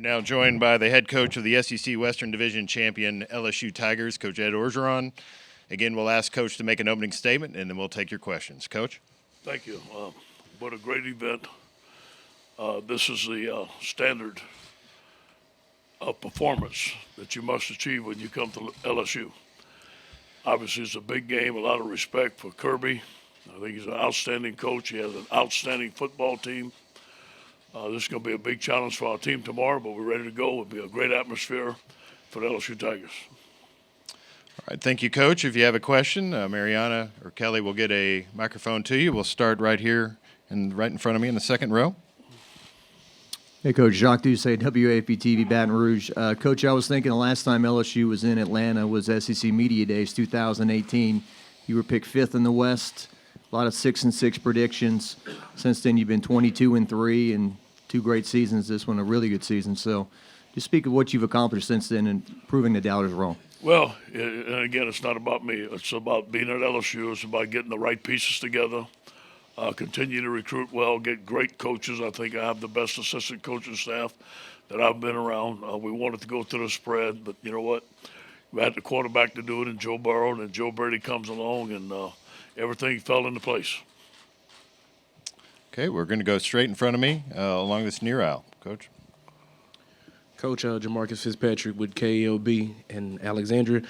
We're now joined by the head coach of the SEC Western Division champion LSU Tigers, Coach Ed Orgeron. Again, we'll ask Coach to make an opening statement, and then we'll take your questions. Coach? Thank you. What a great event. This is the standard of performance that you must achieve when you come to LSU. Obviously, it's a big game, a lot of respect for Kirby. I think he's an outstanding coach. He has an outstanding football team. This is going to be a big challenge for our team tomorrow, but we're ready to go. It'll be a great atmosphere for the LSU Tigers. All right, thank you, Coach. If you have a question, Mariana or Kelly will get a microphone to you. We'll start right here and right in front of me in the second row. Hey, Coach. Jacques Doucet, WAP-TV, Baton Rouge. Coach, I was thinking the last time LSU was in Atlanta was SEC Media Days 2018. You were picked fifth in the West. A lot of 6-6 predictions. Since then, you've been 22-3 and two great seasons. This one a really good season. So, just speak of what you've accomplished since then and proving the doubters wrong. Well, and again, it's not about me. It's about being at LSU. It's about getting the right pieces together, continue to recruit well, get great coaches. I think I have the best assistant coaching staff that I've been around. We wanted to go through the spread, but you know what? We had the quarterback to do it in Joe Burrow, and then Joe Brady comes along, and everything fell into place. Okay, we're going to go straight in front of me along this near aisle. Coach? Coach Jamarcus Fitzpatrick with KLB in Alexandria.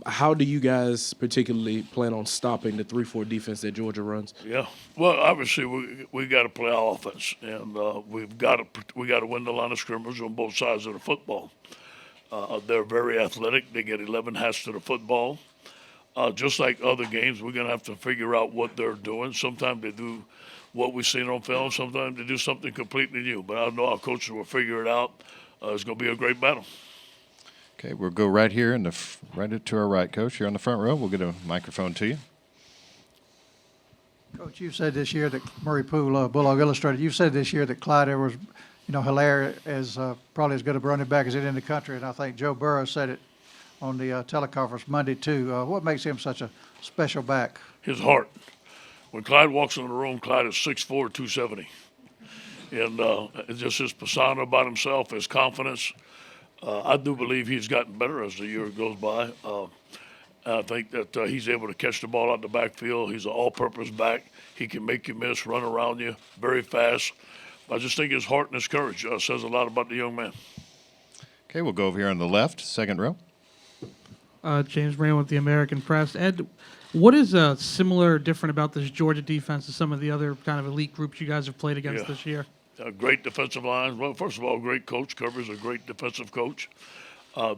How do you guys particularly plan on stopping the 3-4 defense that Georgia runs? Yeah, well, obviously we got to play our offense, and we got to win the line of scrimmage on both sides of the football. They're very athletic. They get 11 hats to the football. Just like other games, we're going to have to figure out what they're doing. Sometimes they do what we've seen on film. Sometimes they do something completely new. But I know our coaches will figure it out. It's going to be a great battle. Okay, we'll go right here right to our right, Coach. Here on the front row. We'll get a microphone to you. Coach, you've said this year that Murray Poole, Bulldog Illustrated, you've said this year that Clyde Edwards, Hilaire is probably as good a running back as any in the country, and I think Joe Burrow said it on the teleconference Monday too. What makes him such a special back? His heart. When Clyde walks in the room, Clyde is 6'4", 270. And it's just his persona about himself, his confidence. I do believe he's gotten better as the year goes by. I think that he's able to catch the ball out the backfield. He's an all-purpose back. He can make you miss, run around you, very fast. I just think his heart and his courage says a lot about the young man. Okay, we'll go over here on the left, second row. James Rand with the American Press. Ed, what is similar or different about this Georgia defense to some of the other kind of elite groups you guys have played against this year? Great defensive lines. Well, first of all, great coach. Kirby's a great defensive coach.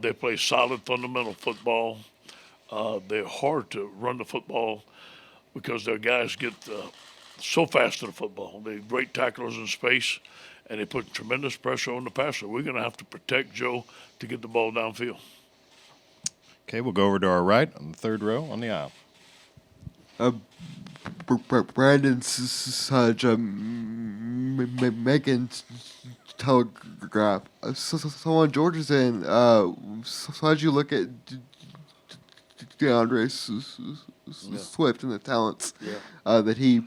They play solid fundamental football. They're hard to run the football because their guys get so fast to the football. They're great tacklers in space, and they put tremendous pressure on the passer. We're going to have to protect Joe to get the ball downfield. Okay, we'll go over to our right on the third row on the aisle. Brandon Sudge, Macon Telegraph. So on Georgia's end, so how'd you look at DeAndre Swift and the talents that he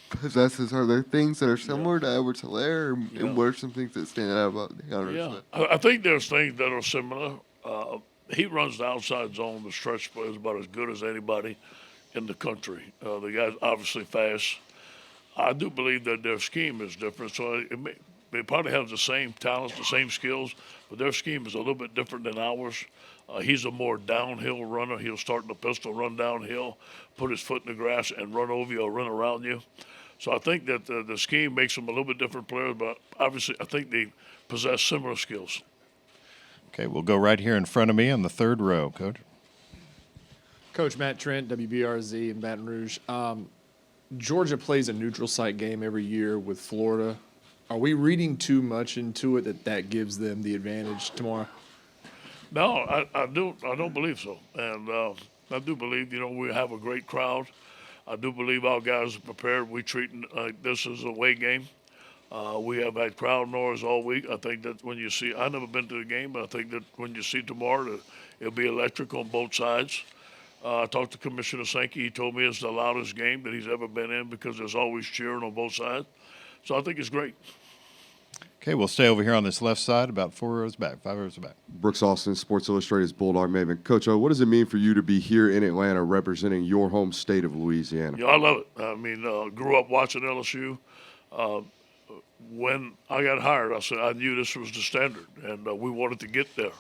possesses? Are there things that are similar to Edwards Hilaire, and what are some things that stand out about DeAndre Swift? I think there's things that are similar. He runs the outside zone. The stretch play is about as good as anybody in the country. The guy's obviously fast. I do believe that their scheme is different. So they probably have the same talents, the same skills, but their scheme is a little bit different than ours. He's a more downhill runner. He'll start in the pistol, run downhill, put his foot in the grass, and run over you or run around you. So I think that the scheme makes them a little bit different players, but obviously I think they possess similar skills. Okay, we'll go right here in front of me on the third row, Coach. Coach Matt Trent, WBRZ in Baton Rouge. Georgia plays a neutral site game every year with Florida. Are we reading too much into it that gives them the advantage tomorrow? No, I don't believe so. And I do believe, we have a great crowd. I do believe our guys are prepared. We treat this as a away game. We have had crowd noise all week. I think that when you see, I've never been to the game, but I think that when you see tomorrow, it'll be electric on both sides. I talked to Commissioner Sankey. He told me it's the loudest game that he's ever been in because there's always cheering on both sides. So I think it's great. Okay, we'll stay over here on this left side, about 4 rows back, 5 rows back. Brooks Austin, Sports Illustrated's Bulldog Maven. Coach O, what does it mean for you to be here in Atlanta representing your home state of Louisiana? Yeah, I love it. I mean, grew up watching LSU. When I got hired, I said I knew this was the standard, and we wanted to get there.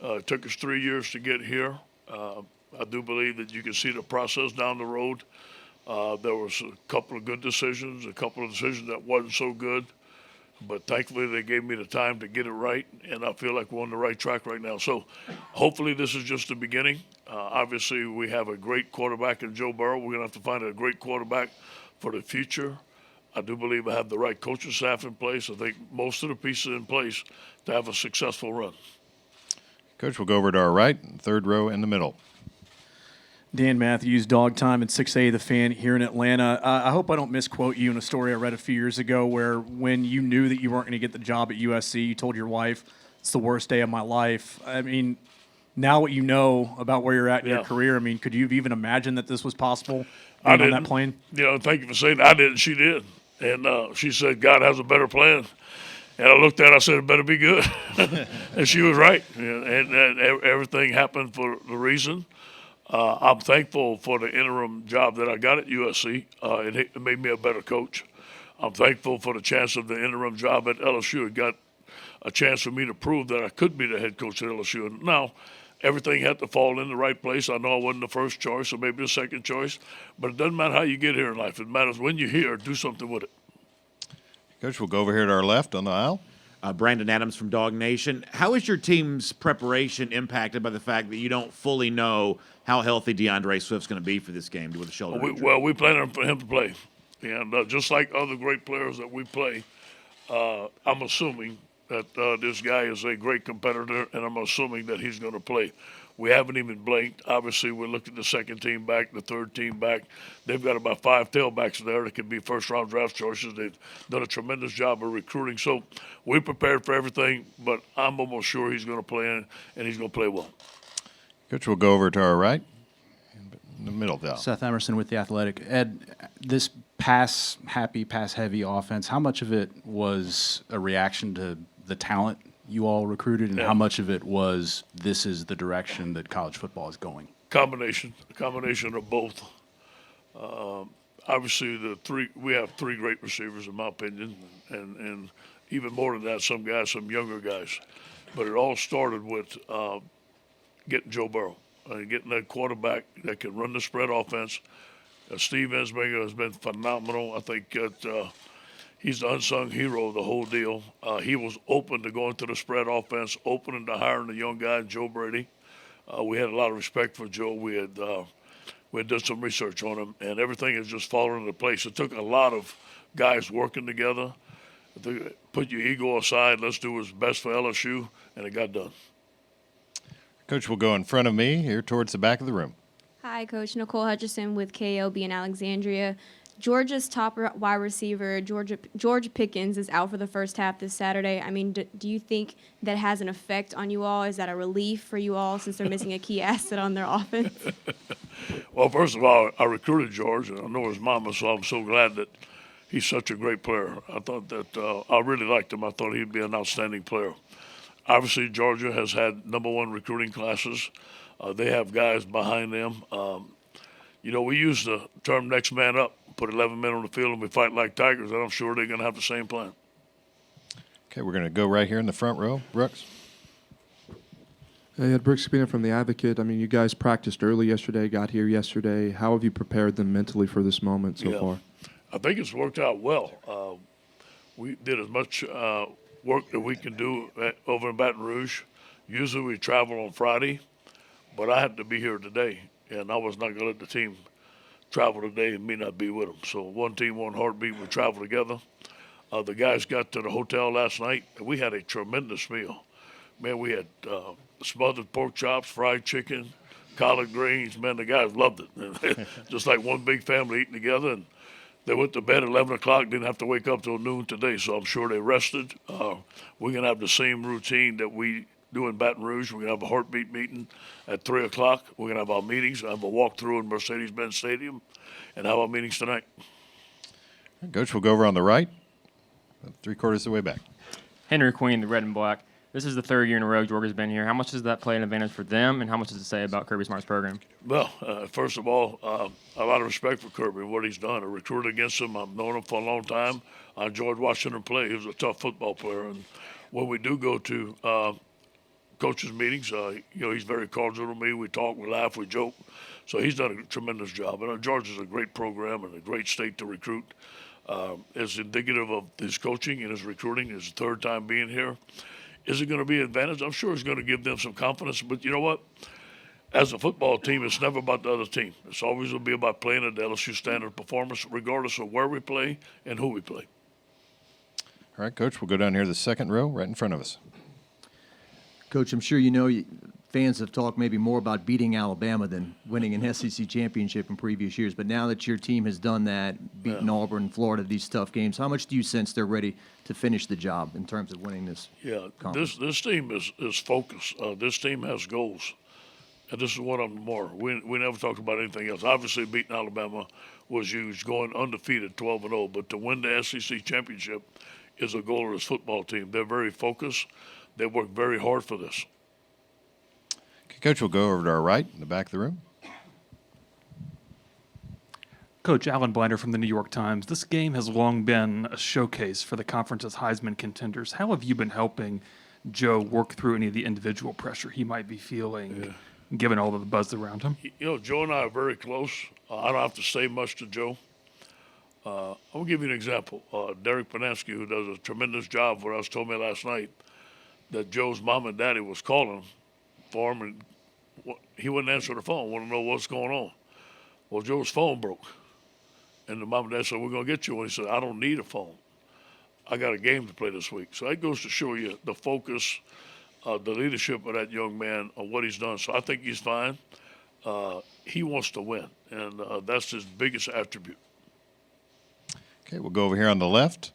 It took us 3 years to get here. I do believe that you can see the process down the road. There was a couple of good decisions, a couple of decisions that wasn't so good, but thankfully they gave me the time to get it right, and I feel like we're on the right track right now. So hopefully this is just the beginning. Obviously we have a great quarterback in Joe Burrow. We're going to have to find a great quarterback for the future. I do believe I have the right coaching staff in place. I think most of the pieces in place to have a successful run. Coach, we'll go over to our right, third row in the middle. Dan Matthews, Dog Time at 6A The Fan here in Atlanta. I hope I don't misquote you in a story I read a few years ago where when you knew that you weren't going to get the job at USC, you told your wife, it's the worst day of my life. I mean, now what you know about where you're at in your career, I mean, could you have even imagined that this was possible on that plane? Thank you for saying that. I didn't. She did. And she said, God has a better plan. And I looked at her, I said, it better be good. And she was right. And everything happened for the reason. I'm thankful for the interim job that I got at USC. It made me a better coach. I'm thankful for the chance of the interim job at LSU. It got a chance for me to prove that I could be the head coach at LSU. And now, everything had to fall in the right place. I know I wasn't the first choice or maybe the second choice, but it doesn't matter how you get here in life. It matters when you're here, do something with it. Coach, we'll go over here to our left on the aisle. Brandon Adams from Dog Nation. How is your team's preparation impacted by the fact that you don't fully know how healthy DeAndre Swift's going to be for this game with a shoulder injury? We plan for him to play. And just like other great players that we play, I'm assuming that this guy is a great competitor, and I'm assuming that he's going to play. We haven't even blinked. Obviously, we looked at the second team back, the third team back. They've got about 5 tailbacks there that could be first-round draft choices. They've done a tremendous job of recruiting. So we're prepared for everything, but I'm almost sure he's going to play in, and he's going to play well. Coach, we'll go over to our right, in the middle there. Seth Emerson with The Athletic. Ed, this pass-happy, pass-heavy offense, how much of it was a reaction to the talent you all recruited, and how much of it was this is the direction that college football is going? Combination of both. Obviously, we have 3 great receivers, in my opinion, and even more than that, some younger guys. But it all started with getting Joe Burrow, getting that quarterback that can run the spread offense. Steve Ensminger has been phenomenal. I think that he's the unsung hero of the whole deal. He was open to going to the spread offense, open to hiring a young guy, Joe Brady. We had a lot of respect for Joe. We had done some research on him, and everything has just fallen into place. It took a lot of guys working together. Put your ego aside. Let's do what's best for LSU, and it got done. Coach, we'll go in front of me here towards the back of the room. Hi, Coach. Nicole Hutchison with KLB in Alexandria. Georgia's top wide receiver, George Pickens, is out for the first half this Saturday. I mean, do you think that has an effect on you all? Is that a relief for you all since they're missing a key asset on their offense? Well, first of all, I recruited George, and I know his mama, so I'm so glad that he's such a great player. I thought that I really liked him. I thought he'd be an outstanding player. Obviously, Georgia has had #1 recruiting classes. They have guys behind them. We use the term next man up. Put 11 men on the field and we fight like tigers, and I'm sure they're going to have the same plan. Okay, we're going to go right here in the front row. Brooks. Hey, Ed Brooks from The Advocate. I mean, you guys practiced early yesterday, got here yesterday. How have you prepared them mentally for this moment so far? I think it's worked out well. We did as much work that we can do over in Baton Rouge. Usually we travel on Friday, but I had to be here today, and I was not going to let the team travel today and me not be with them. So one team, one heartbeat, we travel together. The guys got to the hotel last night, and we had a tremendous meal. Man, we had smothered pork chops, fried chicken, collard greens. Man, the guys loved it. Just like one big family eating together. And they went to bed at 11 o'clock, didn't have to wake up till noon today, so I'm sure they rested. We're going to have the same routine that we do in Baton Rouge. We're going to have a heartbeat meeting at 3 o'clock. We're going to have our meetings. I have a walkthrough in Mercedes-Benz Stadium and have our meetings tonight. Coach, we'll go over on the right, 3/4 of the way back. Henry Queen, the red and black. This is the third year in a row Georgia's been here. How much does that play an advantage for them, and how much does it say about Kirby Smart's program? Well, first of all, a lot of respect for Kirby and what he's done. I recruited against him. I've known him for a long time. I enjoyed watching him play. He was a tough football player. And when we do go to coaches' meetings, he's very cordial to me. We talk, we laugh, we joke. So he's done a tremendous job. And Georgia's a great program and a great state to recruit. It's indicative of his coaching and his recruiting. His third time being here. Is it going to be an advantage? I'm sure it's going to give them some confidence. But you know what? As a football team, it's never about the other team. It's always going to be about playing at the LSU standard performance, regardless of where we play and who we play. All right, Coach, we'll go down here to the second row right in front of us. Coach, I'm sure you know fans have talked maybe more about beating Alabama than winning an SEC championship in previous years. But now that your team has done that, beaten Auburn, Florida, these tough games, how much do you sense they're ready to finish the job in terms of winning this? Yeah, conference? this team is focused. This team has goals. And this is what I'm more. We never talked about anything else. Obviously, beating Alabama was huge, going undefeated 12-0. But to win the SEC championship is a goal of this football team. They're very focused. They work very hard for this. Okay, Coach, we'll go over to our right in the back of the room. Coach Alan Blinder from the New York Times. This game has long been a showcase for the conference's Heisman contenders. How have you been helping Joe work through any of the individual pressure he might be feeling, given all of the buzz around him? Joe and I are very close. I don't have to say much to Joe. I'll give you an example. Derek Panansky, who does a tremendous job for us, told me last night that Joe's mom and daddy was calling for him, and he wouldn't answer the phone, want to know what's going on. Well, Joe's phone broke. And the mom and dad said, we're going to get you one. He said, I don't need a phone. I got a game to play this week. So that goes to show you the focus, the leadership of that young man on what he's done. So I think he's fine. He wants to win, and that's his biggest attribute. Okay, we'll go over here on the left.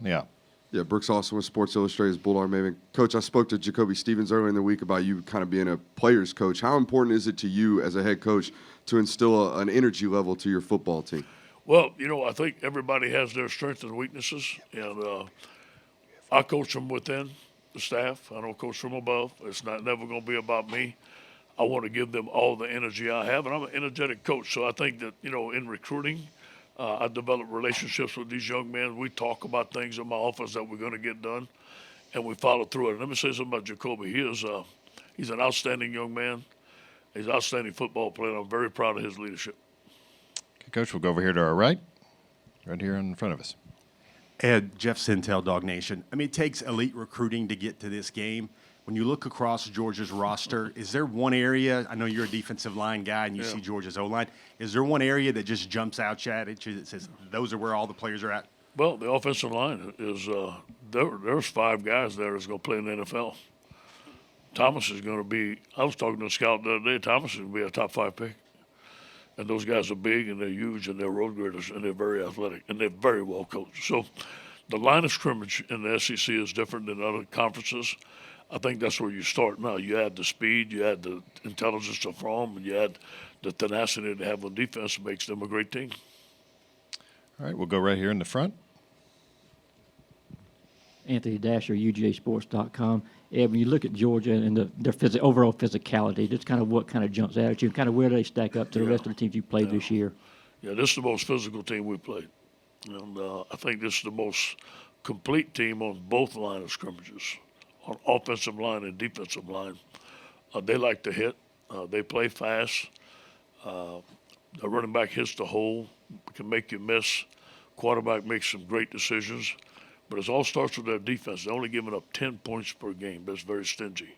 Yeah. Yeah, Brooks Austin with Sports Illustrated's Bulldog Maven. Coach, I spoke to Jacoby Stevens earlier in the week about you kind of being a player's coach. How important is it to you as a head coach to instill an energy level to your football team? Well, I think everybody has their strengths and weaknesses, and I coach them within the staff. I don't coach from above. It's never going to be about me. I want to give them all the energy I have, and I'm an energetic coach. So I think that, in recruiting, I develop relationships with these young men. We talk about things in my office that we're going to get done, and we follow through it. And let me say something about Jacoby. He's an outstanding young man. He's an outstanding football player. I'm very proud of his leadership. Okay, Coach, we'll go over here to our right here in front of us. Ed, Jeff Sintel, Dog Nation. I mean, it takes elite recruiting to get to this game. When you look across Georgia's roster, is there one area, I know you're a defensive line guy and you see Georgia's O-line, is there one area that just jumps out at you that says those are where all the players are at? Well, the offensive line is there's 5 guys there that's going to play in the NFL. Thomas is going to be, I was talking to a scout the other day, Thomas is going to be a top 5 pick. And those guys are big and they're huge and they're road graders and they're very athletic and they're very well coached. So the line of scrimmage in the SEC is different than other conferences. I think that's where you start now. You add the speed, you add the intelligence to throw, and you add the tenacity to have on defense makes them a great team. All right, we'll go right here in the front. Anthony Dasher, UGAsports.com. Ed, when you look at Georgia and their overall physicality, just kind of what kind of jumps out at you, and kind of where they stack up to the rest of the teams you played this year? Yeah, this is the most physical team we played. And I think this is the most complete team on both line of scrimmages, on offensive line and defensive line. They like to hit. They play fast. The running back hits the hole, can make you miss. Quarterback makes some great decisions. But it all starts with their defense. They're only giving up 10 points per game. That's very stingy.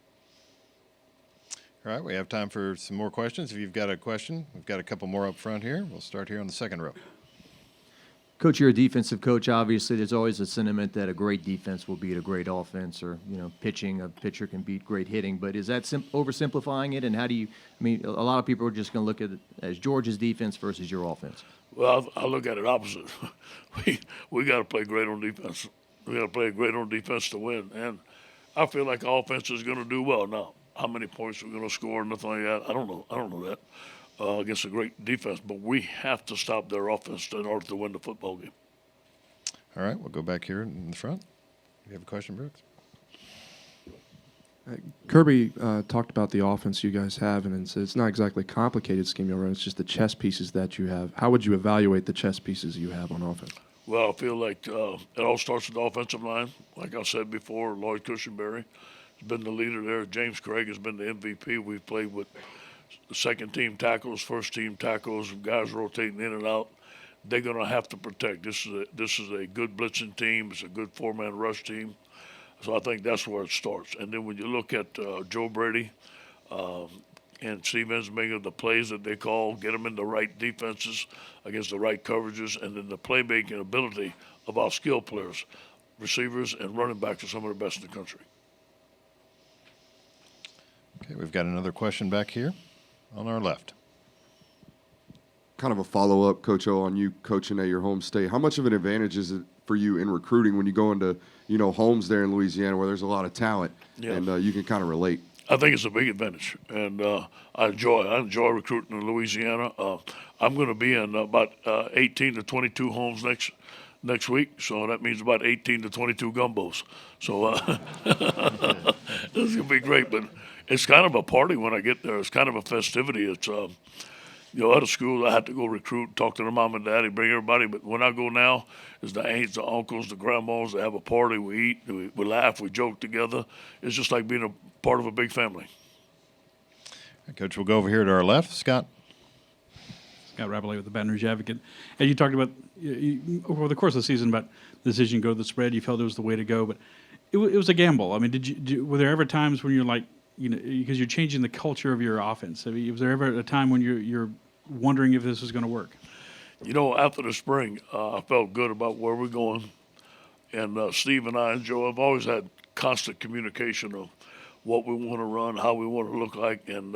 All right, we have time for some more questions. If you've got a question, we've got a couple more up front here. We'll start here on the second row. Coach, you're a defensive coach. Obviously, there's always a sentiment that a great defense will beat a great offense, or pitching, a pitcher can beat great hitting. But is that oversimplifying it? And how do you? I mean, a lot of people are just going to look at it as Georgia's defense versus your offense. Well, I look at it opposite. we got to play great on defense. We got to play great on defense to win. And I feel like our offense is going to do well. Now, how many points we're going to score and nothing like that, I don't know that. Against a great defense, but we have to stop their offense in order to win the football game. All right, we'll go back here in the front. You have a question, Brooks? Kirby talked about the offense you guys have, and it's not exactly a complicated scheme you run. It's just the chess pieces that you have. How would you evaluate the chess pieces you have on offense? Well, I feel like it all starts with the offensive line. Like I said before, Lloyd Cushenberry has been the leader there. James Craig has been the MVP. We've played with second-team tackles, first-team tackles, guys rotating in and out. They're going to have to protect. This is a good blitzing team. It's a good four-man rush team. So I think that's where it starts. And then when you look at Joe Brady and Steve Ensminger, the plays that they call, get them in the right defenses against the right coverages, and then the playmaking ability of our skill players, receivers and running backs are some of the best in the country. Okay, we've got another question back here on our left. Kind of a follow-up, Coach O, on you coaching at your home state. How much of an advantage is it for you in recruiting when you go into, homes there in Louisiana where there's a lot of talent and you can kind of relate? I think it's a big advantage, and I enjoy recruiting in Louisiana. I'm going to be in about 18 to 22 homes next week, so that means about 18 to 22 gumbos. So it's going to be great, but it's kind of a party when I get there. It's kind of a festivity. It's other schools I had to go recruit, talk to their mom and daddy, bring everybody. But when I go now, it's the aunts, the uncles, the grandmas. They have a party. We eat, we laugh, we joke together. It's just like being a part of a big family. Coach, we'll go over here to our left. Scott. Scott Rabelais with the Baton Rouge Advocate. And you talked about, over the course of the season, about the decision to go to the spread. You felt it was the way to go, but it was a gamble. I mean, were there ever times when you're like, because you're changing the culture of your offense? I mean, was there ever a time when you're wondering if this was going to work? After the spring, I felt good about where we're going. And Steve and I and Joe have always had constant communication of what we want to run, how we want to look like. And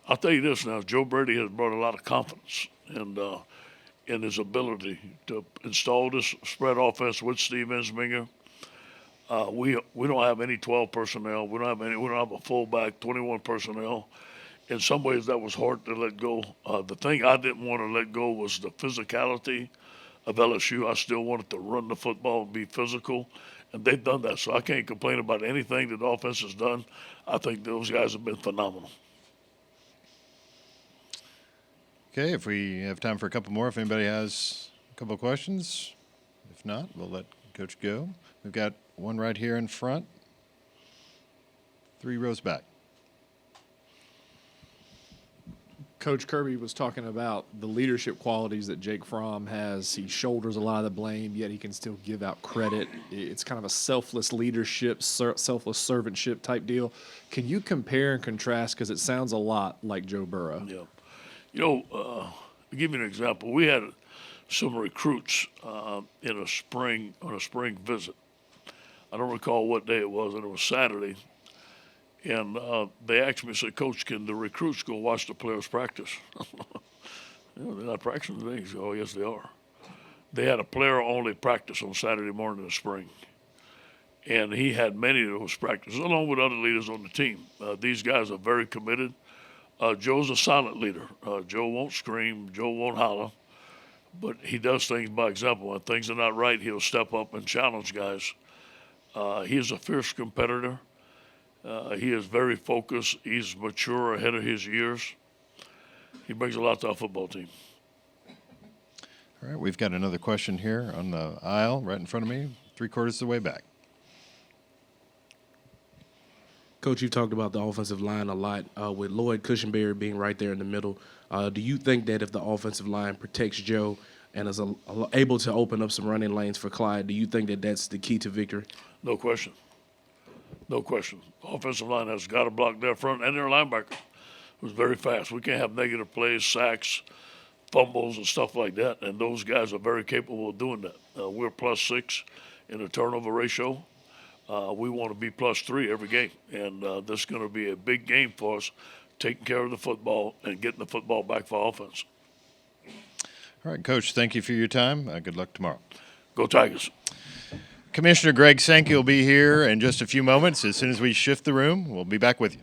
I'll tell you this now, Joe Brady has brought a lot of confidence in his ability to install this spread offense with Steve Ensminger. We don't have any 12 personnel. We don't have a fullback, 21 personnel. In some ways, that was hard to let go. The thing I didn't want to let go was the physicality of LSU. I still wanted to run the football and be physical, and they've done that. So I can't complain about anything that the offense has done. I think those guys have been phenomenal. Okay, if we have time for a couple more, if anybody has a couple of questions. If not, we'll let Coach go. We've got one right here in front, 3 rows back. Coach Kirby was talking about the leadership qualities that Jake Fromm has. He shoulders a lot of the blame, yet he can still give out credit. It's kind of a selfless leadership, selfless servantship type deal. Can you compare and contrast? Because it sounds a lot like Joe Burrow. Yeah. I'll give you an example. We had some recruits on a spring visit. I don't recall what day it was, and it was Saturday. And they asked me, said, Coach, can the recruits go watch the players practice? They're not practicing today. Oh, yes, they are. They had a player-only practice on Saturday morning in the spring. And he had many of those practices, along with other leaders on the team. These guys are very committed. Joe's a silent leader. Joe won't scream. Joe won't holler. But he does things by example. When things are not right, he'll step up and challenge guys. He is a fierce competitor. He is very focused. He's mature, ahead of his years. He brings a lot to our football team. All right, we've got another question here on the aisle right in front of me, 3/4 of the way back. Coach, you've talked about the offensive line a lot, with Lloyd Cushenberry being right there in the middle. Do you think that if the offensive line protects Joe and is able to open up some running lanes for Clyde, do you think that that's the key to victory? No question. No question. Offensive line has got to block their front and their linebacker, who's very fast. We can't have negative plays, sacks, fumbles, and stuff like that, and those guys are very capable of doing that. We're +6 in the turnover ratio. We want to be +3 every game, and this is going to be a big game for us, taking care of the football and getting the football back for offense. All right, Coach, thank you for your time. Good luck tomorrow. Go Tigers. Commissioner Greg Sankey will be here in just a few moments. As soon as we shift the room, we'll be back with you.